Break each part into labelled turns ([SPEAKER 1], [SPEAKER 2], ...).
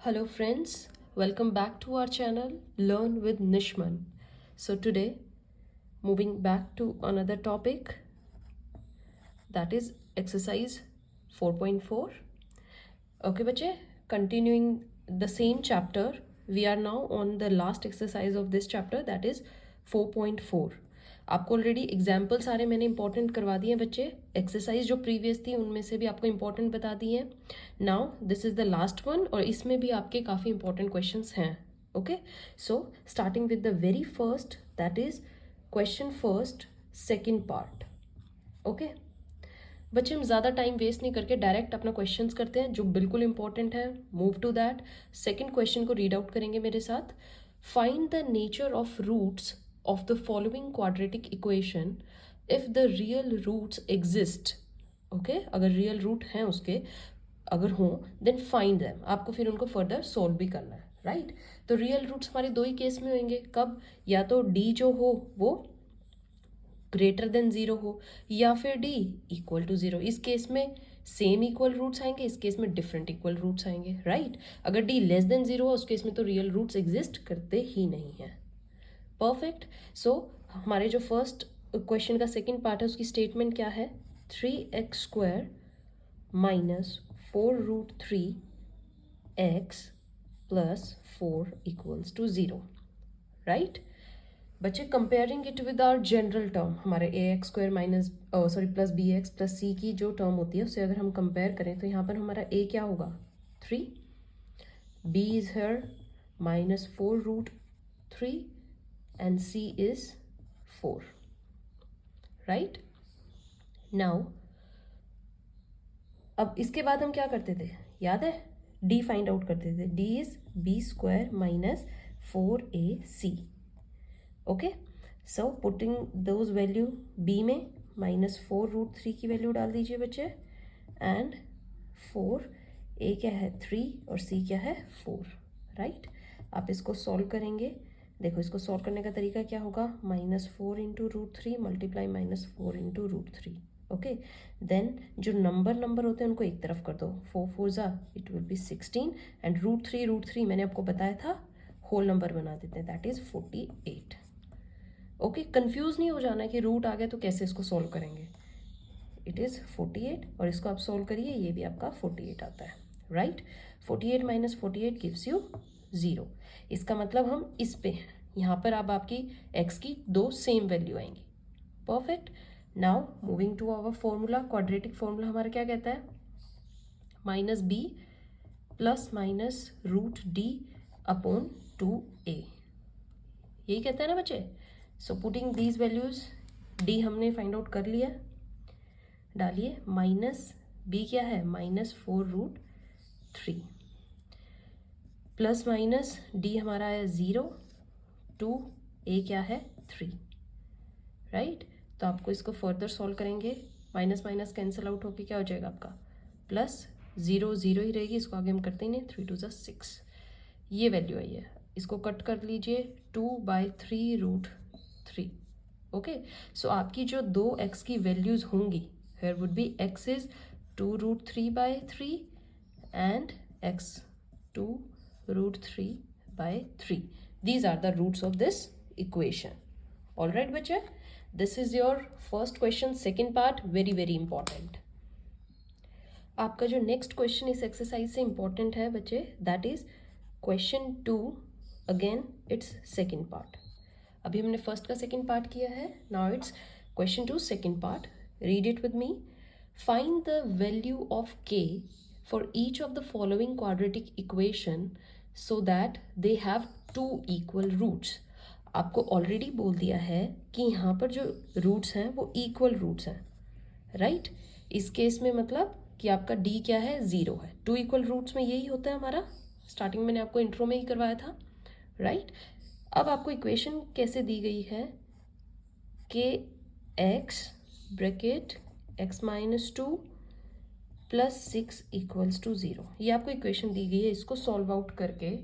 [SPEAKER 1] Hello friends, welcome back to our channel Learn with Nishman. So today moving back to another topic, that is exercise 4.4. Okay बच्चे, continuing the same chapter, we are now on the last exercise of this chapter, that is 4.4. आपको already example सारे मैंने important करवा दिए हैं बच्चे. Exercise जो previous थी उनमें से भी आपको इंपॉर्टेंट बता दिए हैं. Now this is the last one और इसमें भी आपके काफ़ी इंपॉर्टेंट क्वेश्चंस हैं. Okay, so starting with the very first, that is question first second part. Okay बच्चे, हम ज़्यादा टाइम वेस्ट नहीं करके डायरेक्ट अपना क्वेश्चंस करते हैं जो बिल्कुल इंपॉर्टेंट है. Move to that. Second question को रीड आउट करेंगे मेरे साथ. Find the nature of roots of the following quadratic equation if the real roots exist. okay, अगर real root हैं उसके, अगर हों, then find them. आपको फिर उनको further solve भी करना है, right? तो real roots हमारे दो ही केस में होंगे. कब? या तो d जो हो वो ग्रेटर देन 0 हो, या फिर d इक्वल टू 0. इस केस में सेम इक्वल रूट्स आएंगे, इस केस में डिफरेंट इक्वल रूट्स आएंगे, राइट? अगर d लेस देन 0 हो उस केस में तो रियल रूट्स एग्जिस्ट करते ही नहीं है. परफेक्ट. सो हमारे जो फर्स्ट क्वेश्चन का सेकंड पार्ट है उसकी स्टेटमेंट क्या है? 3x² minus 4√3x plus 4 equals to 0. Right बच्चे, comparing it with our general term, हमारे ax² minus plus bx plus c की जो टर्म होती है उससे अगर हम कंपेयर करें तो यहाँ पर हमारा a क्या होगा? 3, b is here minus 4√3 and c is 4. right? now अब इसके बाद हम क्या करते थे, याद है? d फाइंड आउट करते थे. d is b² minus 4ac. Okay, so putting those value b में माइनस 4√3 की वैल्यू डाल दीजिए बच्चे, एंड 4, a क्या है 3 और c क्या है 4. राइट, आप इसको सॉल्व करेंगे. देखो इसको सॉल्व करने का तरीका क्या होगा? -4 into √3 multiply -4 into √3. Okay, then जो नंबर होते हैं उनको एक तरफ कर दो. 4 4 ज़ा इट विल बी 16 एंड √3 मैंने आपको बताया था होल नंबर बना देते हैं, दैट इज 48. ओके, कंफ्यूज नहीं हो जाना है कि रूट आ गया तो कैसे इसको सॉल्व करेंगे. इट इज़ 48 और इसको आप सॉल्व करिए, ये भी आपका 48 आता है. Right, 48 minus 48 gives you 0. इसका मतलब हम इस पे हैं. यहाँ पर अब आपकी x की दो सेम वैल्यू आएंगी. Perfect. Now moving to our formula, quadratic formula हमारा क्या कहता है? -b plus minus √d upon 2a. यही कहता है ना बच्चे? So putting these values, d हमने फाइंड आउट कर लिया, डालिए. माइनस b क्या है? -4√3 प्लस माइनस d हमारा है 0, 2, a क्या है 3. राइट, तो आपको इसको फर्दर सॉल्व करेंगे. माइनस माइनस कैंसिल आउट होके क्या हो जाएगा आपका? प्लस 0 0 ही रहेगी, इसको आगे हम करते ही नहीं. 3 2 ज़ा 6, ये वैल्यू आई है. इसको कट कर लीजिए, 2/3√3. ओके, सो आपकी जो दो x की वैल्यूज होंगी, here would be x is 2√3/3 and x 2√3/3. These are the roots of this equation. All right बच्चे, this is your first question, second part, very very important. आपका जो नेक्स्ट क्वेश्चन इस exercise से important है बच्चे, that is question 2. Again it's second part. अभी हमने first का सेकेंड पार्ट किया है, now it's question 2 second part. Read it with me. Find the value of k for each of the following quadratic equation so that they have 2 equal roots. आपको already बोल दिया है कि यहाँ पर जो रूट्स हैं वो इक्वल रूट्स हैं. राइट, इस केस में मतलब कि आपका d क्या है? 0 है. 2 इक्वल रूट्स में यही होता है हमारा. स्टार्टिंग मैंने आपको इंट्रो में ही करवाया था. राइट, अब आपको इक्वेशन कैसे दी गई है? kx bracket x minus 2 plus 6 equals to 0. ये आपको इक्वेशन दी गई है. इसको सॉल्व आउट करके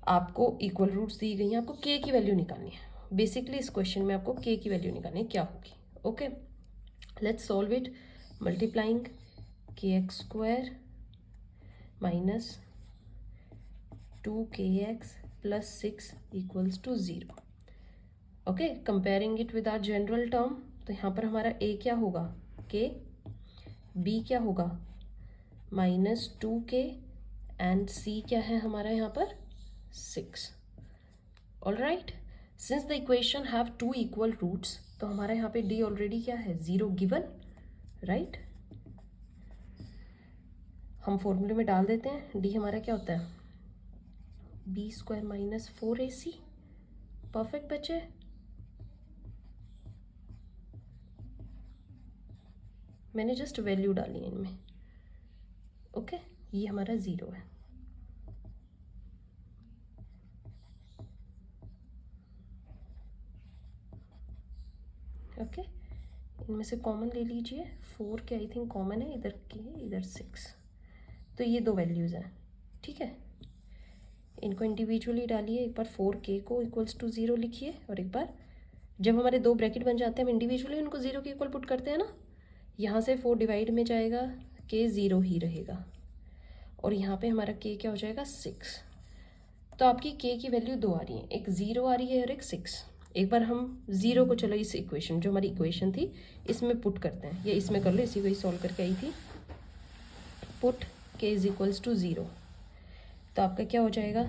[SPEAKER 1] आपको इक्वल रूट्स दी गई हैं, आपको k की वैल्यू निकालनी है. बेसिकली इस क्वेश्चन में आपको k की वैल्यू निकालनी है, क्या होगी. Okay, let's solve it. Multiplying kx² minus 2kx plus 6 equals to 0. Okay, comparing it with our general term, तो यहाँ पर हमारा a क्या होगा k, b क्या होगा -2k एंड c क्या है हमारा यहाँ पर 6. All right, since the equation have 2 equal roots, तो हमारा यहाँ पे d ऑलरेडी क्या है 0 गिवन, राइट. हम फॉर्मूले में डाल देते हैं, d हमारा क्या होता है b² - 4ac. परफेक्ट बच्चे, मैंने जस्ट वैल्यू डाली है इनमें. ओके, ये हमारा 0 है. ओके, इनमें से कॉमन ले लीजिए. 4 के आई थिंक कॉमन है, इधर के इधर 6, तो ये दो वैल्यूज़ हैं. ठीक है, इनको इंडिविजुअली डालिए. एक बार 4k को इक्वल्स टू 0 लिखिए, और एक बार जब हमारे दो ब्रैकेट बन जाते हैं हम इंडिविजुअली उनको 0 के इक्वल पुट करते हैं ना. यहाँ से 4 डिवाइड में जाएगा, k 0 ही रहेगा, और यहाँ पे हमारा k क्या हो जाएगा 6. तो आपकी k की वैल्यू 2 आ रही है, एक 0 आ रही है और एक 6. एक बार हम 0 को चलो इस इक्वेशन, जो हमारी इक्वेशन थी, इसमें पुट करते हैं, या इसमें कर लो, इसी को ही सॉल्व करके आई थी. Put k is equals to 0, तो आपका क्या हो जाएगा,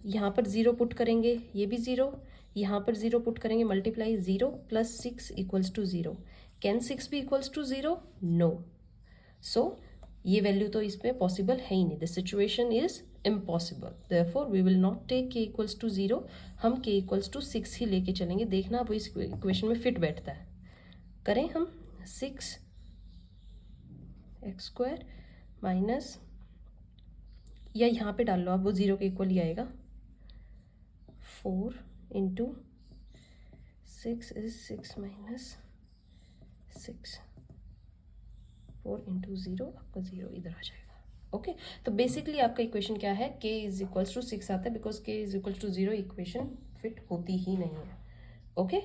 [SPEAKER 1] यहाँ पर 0 पुट करेंगे, ये भी 0, यहाँ पर 0 पुट करेंगे, multiply 0 plus 6 equals to 0. Can 6 भी इक्वल्स टू 0? नो. सो ये वैल्यू तो इसमें पॉसिबल है ही नहीं. The situation is impossible, therefore we will not take k equals to 0. हम k इक्वल्स टू 6 ही लेके चलेंगे. देखना अब इस इक्वेशन में फिट बैठता है. करें हम 6 x² माइनस, या यहाँ पे डाल लो आप, वो 0 के इक्वल ही आएगा. 4 इंटू 6 इज 6 माइनस 6. 4 इंटू 0, आपका 0 इधर आ जाएगा. ओके, तो बेसिकली आपका इक्वेशन क्या है, k इज इक्वल्स टू 6 आता है, because k is equals to 0 equation fit होती ही नहीं है. Okay,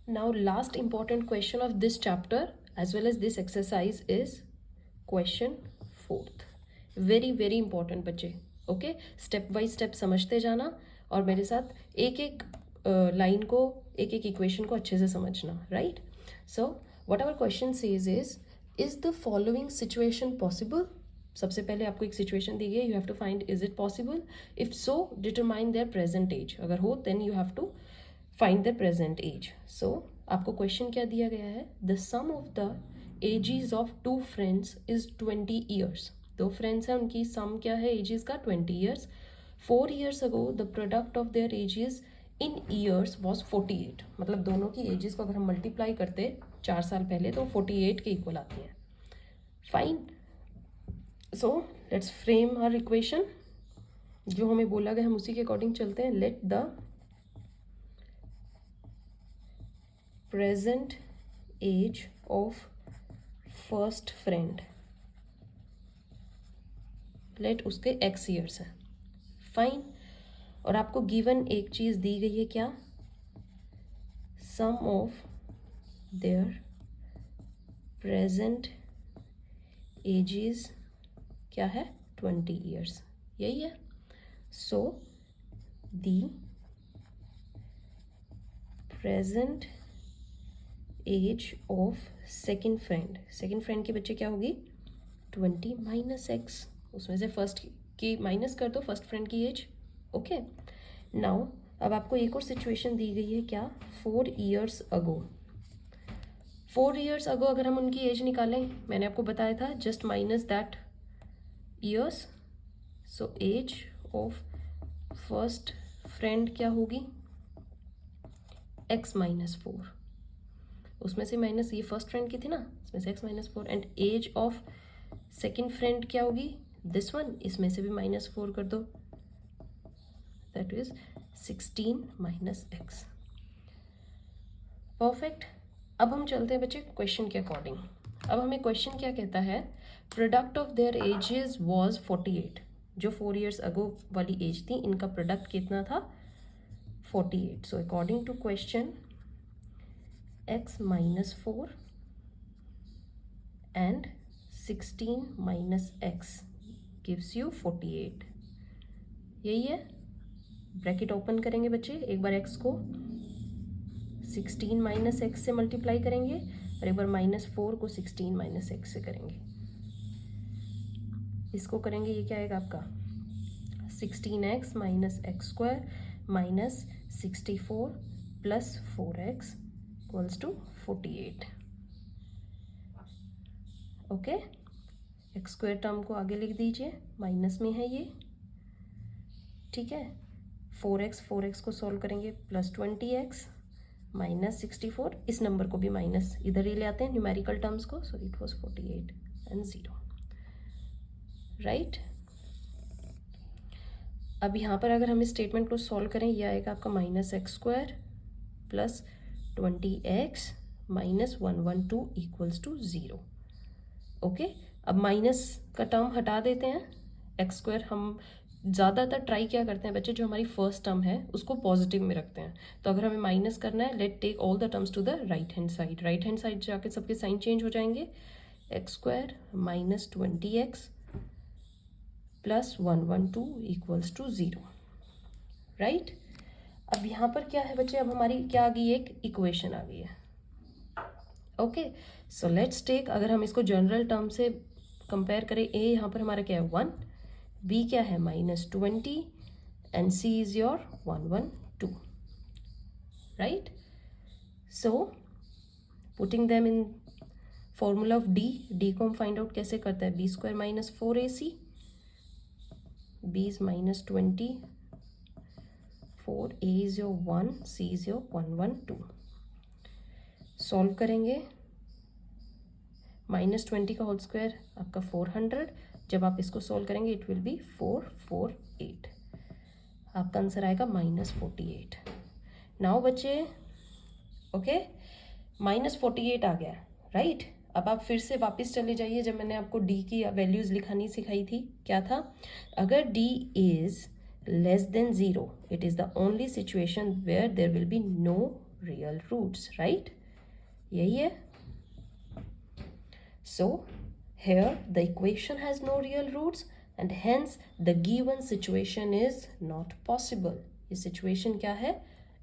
[SPEAKER 1] now last important question of this chapter as well as this exercise is question 4th. Very very important बच्चे. Okay, step by step समझते जाना, और मेरे साथ एक एक लाइन को, एक एक इक्वेशन को अच्छे से समझना. Right, so what our question says is the following situation possible. सबसे पहले आपको एक सिचुएशन दी गई, you have to find is it possible. If so determine their present age. अगर हो then you have to find their present age. So आपको question क्या दिया गया है, the sum of the ages of 2 friends is 20 years. 2 friends हैं, उनकी sum क्या है एजेस का 20 years. 4 years ago the product of their edges in years was 48. मतलब दोनों की एजेस को अगर हम मल्टीप्लाई करते 4 साल पहले, तो 48 के इक्वल आती है. Fine, so let's frame our equation. जो हमें बोला गया हम उसी के अकॉर्डिंग चलते हैं. Let the present age of first friend, let उसके x ईयर्स है. फाइन, और आपको गिवन एक चीज दी गई है, क्या, sum of their present ages क्या है 20 ईयर्स, यही है. So the present age of second friend, second friend के बच्चे क्या होगी 20 माइनस x, उसमें से फर्स्ट की माइनस कर दो, फर्स्ट फ्रेंड की एज. ओके, नाउ अब आपको एक और सिचुएशन दी गई है, क्या, 4 years अगो. 4 years अगो अगर हम उनकी एज निकालें, मैंने आपको बताया था just minus that years. So age of first friend क्या होगी x माइनस 4. उसमें से माइनस, ये फर्स्ट फ्रेंड की थी ना, इसमें से x minus 4. And age of second friend क्या होगी दिस वन, इसमें से भी माइनस 4 कर दो, that is 16 minus x. Perfect. अब हम चलते हैं बच्चे क्वेश्चन के अकॉर्डिंग. अब हमें क्वेश्चन क्या कहता है, product of their edges was 48. जो 4 years अगो वाली एज थी, इनका प्रोडक्ट कितना था 48. So according to question x minus 4 and 16 minus x gives you 48. यही है। ब्रैकेट ओपन करेंगे बच्चे, एक बार x को 16 माइनस एक्स से मल्टीप्लाई करेंगे और एक बार -4 को 16 माइनस एक्स से करेंगे। इसको करेंगे, ये क्या आएगा आपका 16x minus x square minus 64 plus 4x equals to 48। Okay, x square term को आगे लिख दीजिए, माइनस में है ये, ठीक है। 4x को सॉल्व करेंगे, प्लस 20x माइनस 64, इस नंबर को भी माइनस इधर ही ले आते हैं न्यूमेरिकल टर्म्स को, so it was 48 and 0, right. अब यहाँ पर अगर हम इस स्टेटमेंट को सॉल्व करें, ये आएगा आपका minus x square plus 20x minus 112 equals to 0। Okay, अब माइनस का टर्म हटा देते हैं, एक्स स्क्वायर हम ज़्यादातर ट्राई क्या करते हैं बच्चे, जो हमारी फर्स्ट टर्म है उसको पॉजिटिव में रखते हैं। तो अगर हमें माइनस करना है, let take all the terms to the right hand side. Right hand side जाके सबके साइन चेंज हो जाएंगे, x square minus 20x plus 112 equals to 0, right. अब यहाँ पर क्या है बच्चे, अब हमारी क्या आ गई, एक इक्वेशन आ गई है। ओके, सो लेट्स टेक, अगर हम इसको जनरल टर्म से कंपेयर करें, ए यहाँ पर हमारा क्या है 1, बी क्या है -20 and c is your 112, right. So putting them in formula of d को हम फाइंड आउट कैसे करते हैं, b square minus 4ac, b is -20, 4, a is your 1, c is your 112। Solve करेंगे, -20 का होल स्क्वायर आपका 400, जब आप इसको सॉल्व करेंगे इट विल बी 448, आपका आंसर आएगा -48। नाउ बच्चे, ओके, -48 आ गया, राइट। अब आप फिर से वापस चले जाइए, जब मैंने आपको डी की वैल्यूज लिखानी सिखाई थी, क्या था, अगर d is less than 0, it is the only situation where there will be no real roots, right, यही है। So here the equation has no real roots and hence the given situation is not possible। ये situation क्या है,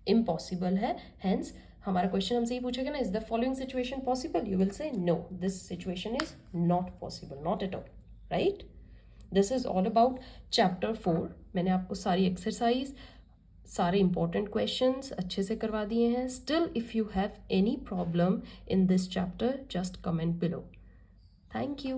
[SPEAKER 1] impossible है। hence हमारा question हमसे ये पूछेगा ना, is the following situation possible, you will say no, this situation is not possible, not at all, right। this is all about chapter 4। मैंने आपको सारी एक्सरसाइज, सारे इंपॉर्टेंट क्वेश्चंस अच्छे से करवा दिए हैं। Still if you have any problem in this chapter, just comment below. Thank you.